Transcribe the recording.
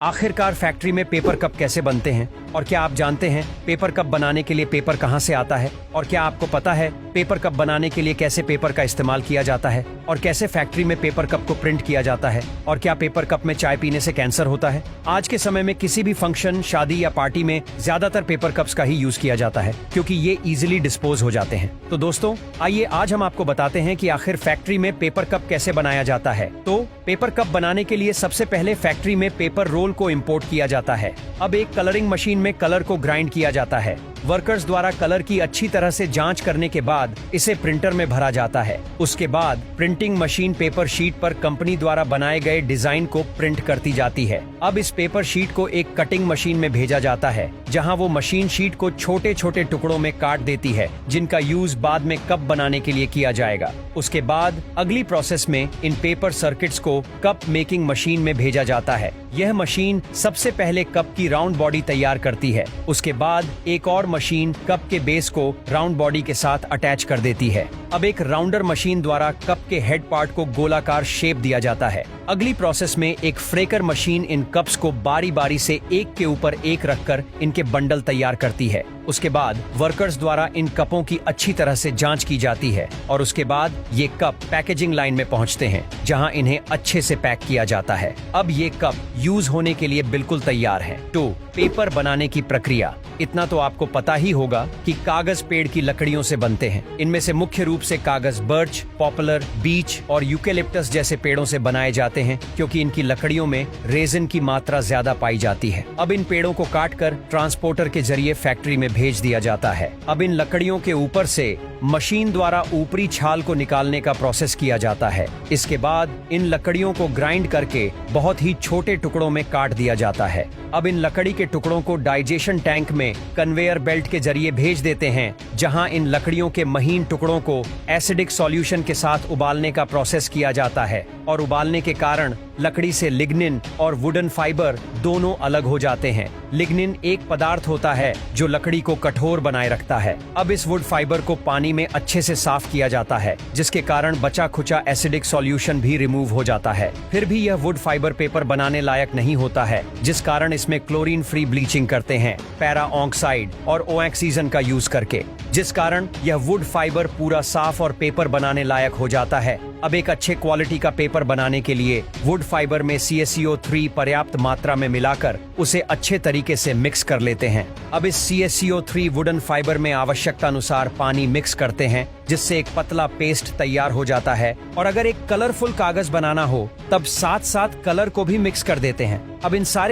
आखिरकार फैक्ट्री में paper cup कैसे बनते हैं और क्या आप जानते हैं पेपर कप बनाने के लिए पेपर कहां से आता है और क्या आपको पता है पेपर कप बनाने के लिए कैसे पेपर का इस्तेमाल किया जाता है और कैसे फैक्ट्री में पेपर कप को प्रिंट किया जाता है और क्या पेपर कप में चाय पीने से कैंसर होता है। आज के समय में किसी भी फंक्शन, शादी या पार्टी में ज्यादातर पेपर कप्स का ही यूज किया जाता है क्योंकि ये इजीली डिस्पोज हो जाते हैं। तो दोस्तों आइए आज हम आपको बताते हैं कि आखिर फैक्ट्री में पेपर कप कैसे बनाया जाता है। तो पेपर कप बनाने के लिए सबसे पहले फैक्ट्री में पेपर रोल को इंपोर्ट किया जाता है। अब एक कलरिंग मशीन में कलर को ग्राइंड किया जाता है। वर्कर्स द्वारा कलर की अच्छी तरह से जांच करने के बाद इसे प्रिंटर में भरा जाता है। उसके बाद प्रिंटिंग मशीन पेपर शीट पर कंपनी द्वारा बनाए गए डिजाइन को प्रिंट करती जाती है। अब इस पेपर शीट को एक कटिंग मशीन में भेजा जाता है जहां वो मशीन शीट को छोटे छोटे टुकड़ों में काट देती है जिनका यूज बाद में कप बनाने के लिए किया जाएगा। उसके बाद अगली प्रोसेस में इन पेपर सर्किट्स को कप मेकिंग मशीन में भेजा जाता है। यह मशीन सबसे पहले कप की राउंड बॉडी तैयार करती है। उसके बाद एक और मशीन कप के बेस को राउंड बॉडी के साथ अटैच कर देती है। अब एक राउंडर मशीन द्वारा कप के हेड पार्ट को गोलाकार शेप दिया जाता है। अगली प्रोसेस में एक फ्रेकर मशीन इन कप्स को बारी बारी से एक के ऊपर एक रखकर इनके बंडल तैयार करती है। उसके बाद वर्कर्स द्वारा इन कपों की अच्छी तरह से जांच की जाती है और उसके बाद ये कप पैकेजिंग लाइन में पहुंचते हैं जहां इन्हें अच्छे से पैक किया जाता है। अब ये कप यूज होने के लिए बिल्कुल तैयार हैं। तो पेपर बनाने की प्रक्रिया, इतना तो आपको पता ही होगा कि कागज पेड़ की लकड़ियों से बनते हैं। इनमें से मुख्य रूप से कागज बर्च, पॉपुलर, बीच और यूकेलिप्टस जैसे पेड़ों से बनाए जाते हैं क्योंकि इनकी लकड़ियों में रेजिन की मात्रा ज्यादा पाई जाती है। अब इन पेड़ों को काटकर ट्रांसपोर्टर के जरिए फैक्ट्री में भेज दिया जाता है। अब इन लकड़ियों के ऊपर से मशीन द्वारा ऊपरी छाल को निकालने का प्रोसेस किया जाता है। इसके बाद इन लकड़ियों को ग्राइंड करके बहुत ही छोटे टुकड़ों में काट दिया जाता है। अब इन लकड़ी के टुकड़ों को डाइजेशन टैंक में कन्वेयर बेल्ट के जरिए भेज देते हैं जहां इन लकड़ियों के महीन टुकड़ों को एसिडिक सॉल्यूशन के साथ उबालने का प्रोसेस किया जाता है और उबालने के कारण लकड़ी से लिग्निन और वुडन फाइबर दोनों अलग हो जाते हैं। लिग्निन एक पदार्थ होता है जो लकड़ी को कठोर बनाए रखता है। अब इस वुड फाइबर को पानी में अच्छे से साफ किया जाता है जिसके कारण बचा खुचा एसिडिक सॉल्यूशन भी रिमूव हो जाता है। फिर भी यह वुड फाइबर पेपर बनाने लायक नहीं होता है जिस कारण इसमें क्लोरीन फ्री ब्लीचिंग करते हैं पैरा ऑक्साइड और ओएक्सीजन का यूज करके, जिस कारण यह वुड फाइबर पूरा साफ और पेपर बनाने लायक हो जाता है। अब एक अच्छे क्वालिटी का पेपर बनाने के लिए वुड फाइबर में CaCO3 पर्याप्त मात्रा में मिलाकर उसे अच्छे तरीके से मिक्स कर लेते हैं। अब इस CaCO3 वुडन फाइबर में आवश्यकता अनुसार पानी मिक्स करते हैं जिससे एक पतला पेस्ट तैयार हो जाता है। और अगर एक कलरफुल कागज बनाना हो तब साथ साथ कलर को भी मिक्स कर देते हैं। अब इन सारे